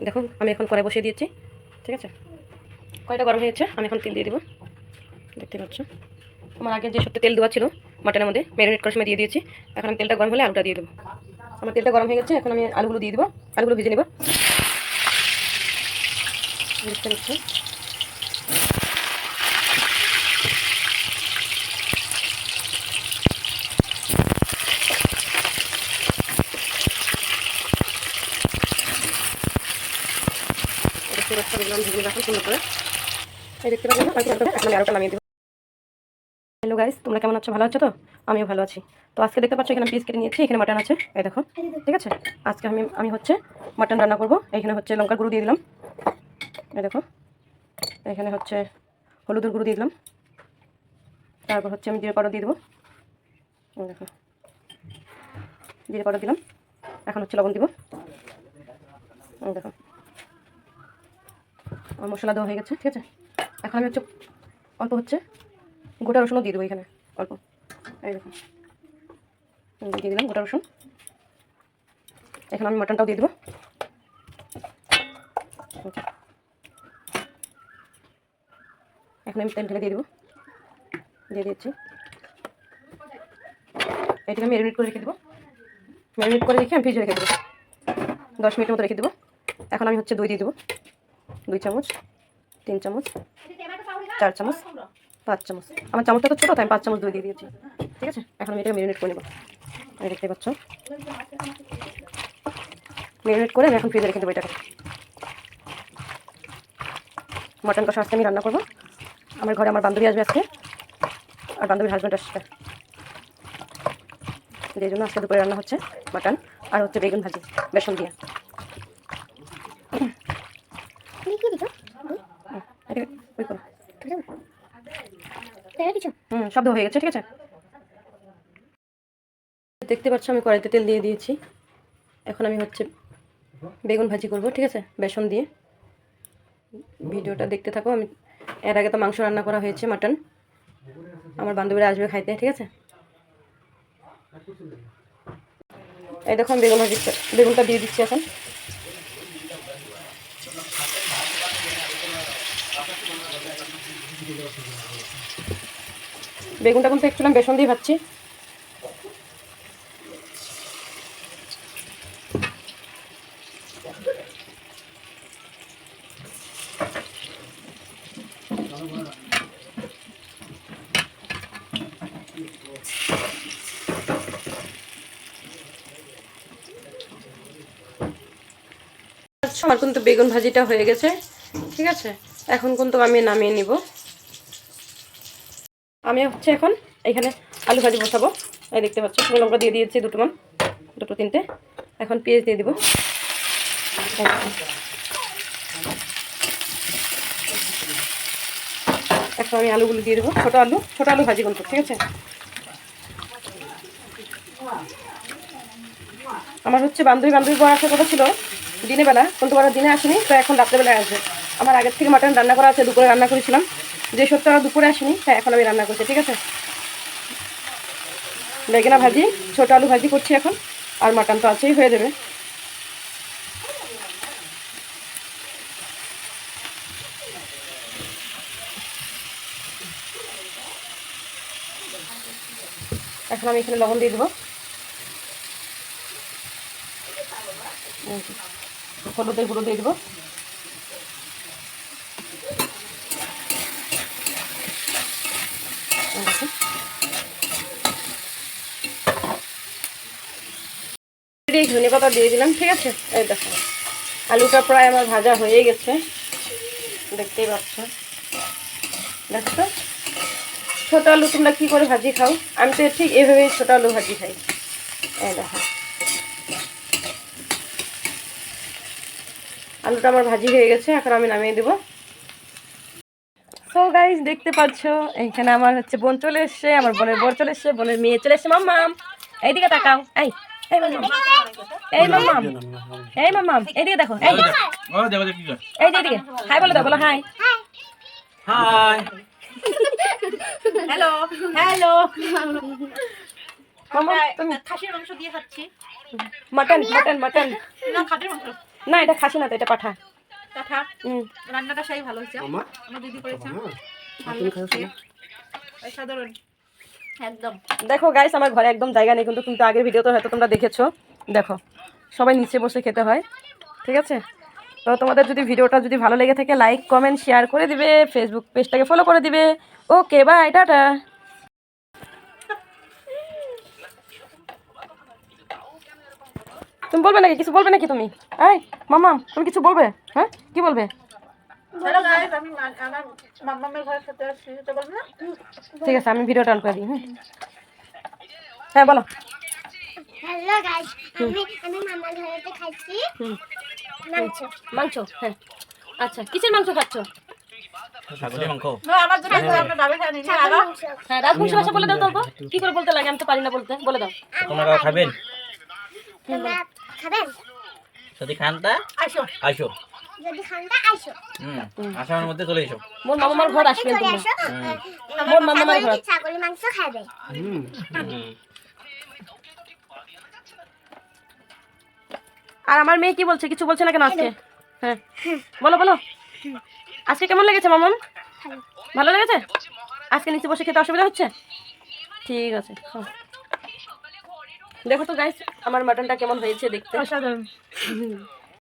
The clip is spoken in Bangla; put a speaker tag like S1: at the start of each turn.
S1: দেখো আমি এখন কড়াই বসিয়ে দিয়েছি, ঠিক আছে। কড়াইটা গরম হয়েছে, আমি এখন তেল দিয়ে দেবো। দেখতে পাচ্ছ আমার আগে যে সত্যি তেল দেওয়া ছিল মাটনের মধ্যে ম্যারিনেট করার সময় দিয়ে দিয়েছি। এখন আমি তেলটা গরম হলে আলুটা দিয়ে দেবো। আমার তেলটা গরম হয়ে গেছে, এখন আমি আলুগুলো দিয়ে দেবো। আলুগুলো ভেজে নেব। দেখতে পাচ্ছ দেখতে পাচ্ছ আলুটা নামিয়ে দেবো। হ্যালো গাইস, তোমরা কেমন আছো? ভালো আছো তো? আমিও ভালো আছি। তো আজকে দেখতে পাচ্ছ এখানে পিস কেটে নিয়েছি, এখানে মাটন আছে, এই দেখো, ঠিক আছে। আজকে আমি হচ্ছে মাটন রান্না করব। এখানে হচ্ছে লঙ্কার গুঁড়ো দিয়ে দিলাম, এই দেখো। এখানে হচ্ছে হলুদের গুঁড়ো দিয়ে দিলাম, তারপর হচ্ছে আমি জিরে পাউডার দিয়ে দেবো, এই দেখো, জিরে পাউডার দিলাম। এখন হচ্ছে লবণ দিব, এই দেখো। আমার মশলা দেওয়া হয়ে গেছে, ঠিক আছে। এখন আমি হচ্ছে অল্প হচ্ছে গোটা রসুনও দিয়ে দেবো এখানে, অল্প, এই দেখো, দিয়ে দিলাম গোটা রসুন। এখন আমি মাটনটাও দিয়ে দেবো, এখন আমি তেল ঢেলে দিয়ে দেবো, দিয়ে দিচ্ছি। এটাকে আমি ম্যারিনেট করে রেখে দেবো। ম্যারিনেট করে রেখে আমি ফ্রিজে রেখে দেবো 10 মিনিটের মতো রেখে দেবো। এখন আমি হচ্ছে দই দিয়ে দেবো, 2 চামচ, 3 চামচ, 4 চামচ, 5 চামচ। আমার চামচটা তো ছোটো, তাই আমি 5 চামচ দই দিয়ে দিয়েছি, ঠিক আছে। এখন আমি এটাকে ম্যারিনেট করে নেবো, দেখতে পাচ্ছ। ম্যারিনেট করে আমি এখন ফ্রিজে রেখে দেবো এটাকে। মাটন কষা আজকে আমি রান্না করবো। আমার ঘরে আমার বান্ধবী আসবে আজকে, আর বান্ধবীর হাজব্যান্ড আসবে, যেই জন্য আজকে দুপুরে রান্না হচ্ছে মাটন আর হচ্ছে বেগুন ভাজি বেসন দিয়ে। শব্দ হয়ে গেছে, ঠিক আছে। দেখতে পাচ্ছ আমি কড়াইতে তেল দিয়ে দিয়েছি। এখন আমি হচ্ছে বেগুন ভাজি করব, ঠিক আছে, বেসন দিয়ে। ভিডিওটা দেখতে থাকো। আমি এর আগে তো মাংস রান্না করা হয়েছে, মাটন। আমার বান্ধবীরা আসবে খাইতে, ঠিক আছে। এই দেখো আমি বেগুনটা দিয়ে দিচ্ছি এখন। বেগুনটা কিন্তু একটু আমি বেসন দিয়ে ভাজছি। আমার কিন্তু বেগুন ভাজিটা হয়ে গেছে, ঠিক আছে। এখন কিন্তু আমি নামিয়ে নিব। আমি হচ্ছে এখন এখানে আলু ভাজি বসাবো। এই দেখতে পাচ্ছ শুকনো লঙ্কা দিয়ে দিয়েছি দুটো তিনটে। এখন পেঁয়াজ দিয়ে দিব। এখন আমি আলুগুলো দিয়ে দেবো, ছোটো আলু ভাজি কিন্তু, ঠিক আছে। আমার হচ্ছে বান্ধবী বর আসার কথা ছিল দিনের বেলা, কিন্তু ওরা দিনে আসেনি, তো এখন রাত্রেবেলায় আসবে। আমার আগের থেকে মাটন রান্না করা আছে, দুপুরে রান্না করেছিলাম, যে সপ্তাহ দুপুরে আসেনি, তাই এখন আমি রান্না করছি, ঠিক আছে। বেগুনা ভাজি, ছোটো আলু ভাজি করছি এখন, আর মাটন তো আছেই, হয়ে যাবে। এখন আমি এখানে লবণ দিয়ে দেবো, হলুদের গুঁড়ো দিয়ে দেবো, ধনে পাতা দিয়ে দিলাম, ঠিক আছে। এই দেখো আলুটা প্রায় আমার ভাজা হয়ে গেছে, দেখতেই পাচ্ছ। দেখো ছোটো আলু তোমরা কী করে ভাজি খাও, আমি তো ঠিক এভাবেই ছোটো আলু ভাজি খাই। এই দেখো আলুটা আমার ভাজি হয়ে গেছে, এখন আমি নামিয়ে দেবো। সো গাইস দেখতে পাচ্ছ এইখানে আমার হচ্ছে বোন চলে এসছে, আমার বোনের বর চলে এসছে, বোনের মেয়ে চলে এসছে। মাম্মাম এইদিকে তাকাও, এই মাম্মাম, এই মাম্মাম, এই মাম্মাম এইদিকে দেখো, এই এইদিকে হাই বলে দাও, বলো হাই হাই, হ্যালো হ্যালো। মাম্মা তুমি খাসির মাংস দিয়ে খাচ্ছি, মাটন মাটন মাটন না, খাসির মাংস। না এটা খাসি না তো, এটা পাঠা।
S2: পাঠা। রান্নাটা সেই ভালো হয়েছে,
S3: মামা
S2: আমার দিদি করেছে।
S3: তুমি খাও শোনা।
S2: অসাধারণ একদম।
S1: দেখো গাইস, আমার ঘরে একদম জায়গা নেই, কিন্তু কিন্তু আগের ভিডিওতে হয়তো তোমরা দেখেছো। দেখো সবাই নিচে বসে খেতে হয়, ঠিক আছে? তো তোমাদের যদি ভিডিওটা যদি ভালো লেগে থাকে, লাইক কমেন্ট শেয়ার করে দিবে, ফেসবুক পেজটাকে ফলো করে দিবে। Okay bye, tata. তুমি বলবে নাকি, কিছু বলবে নাকি তুমি? এই মামা, তুমি কিছু বলবে? হ্যাঁ, কি বলবে?
S2: হ্যালো গাইস, আমি আমার মাম্মামের ঘরে খেতে আসছি, তো বলবো না?
S1: ঠিক আছে, আমি ভিডিওটা অন করে দিই। হ্যাঁ বলো।
S4: হ্যালো গাইস, আমি মামার ঘরেতে খাচ্ছি মাংস।
S1: মাংস? হ্যাঁ। আচ্ছা, কিসের মাংস খাচ্ছ?
S5: ছাগলের মাংস।
S2: না, আমার জন্য একটু আপনার ডাবে খাওয়া নিন।
S4: ছাগল মাংস।
S1: হ্যাঁ, রাজবংশী ভাষা বলে দাও তো। কি করে বলতে লাগে? আমি তো পারি না বলতে, বলে দাও।
S5: তোমরা খাবেন?
S4: তোমরা খাবেন?
S5: যদি খান তা
S2: আসো।
S5: আসো।
S4: যদি খান তা আইসো।
S5: আসামের মধ্যে চলে এসো।
S1: মোর মামার ঘর আসবে
S4: চলে
S1: তোমরা।
S4: আসো।
S1: মোর মামার ঘর।
S4: ছাগলের মাংস খাবে।
S1: আর আমার মেয়ে কি বলছে? কিছু বলছে না কেন আজকে? হ্যাঁ বলো বলো, আজকে কেমন লেগেছে মামাম? ভালো লেগেছে? আজকে নিচে বসে খেতে অসুবিধা হচ্ছে? ঠিক আছে, খাও। দেখো তো গাইস, আমার মাটনটা কেমন হয়েছে দেখতে।
S2: অসাধারণ।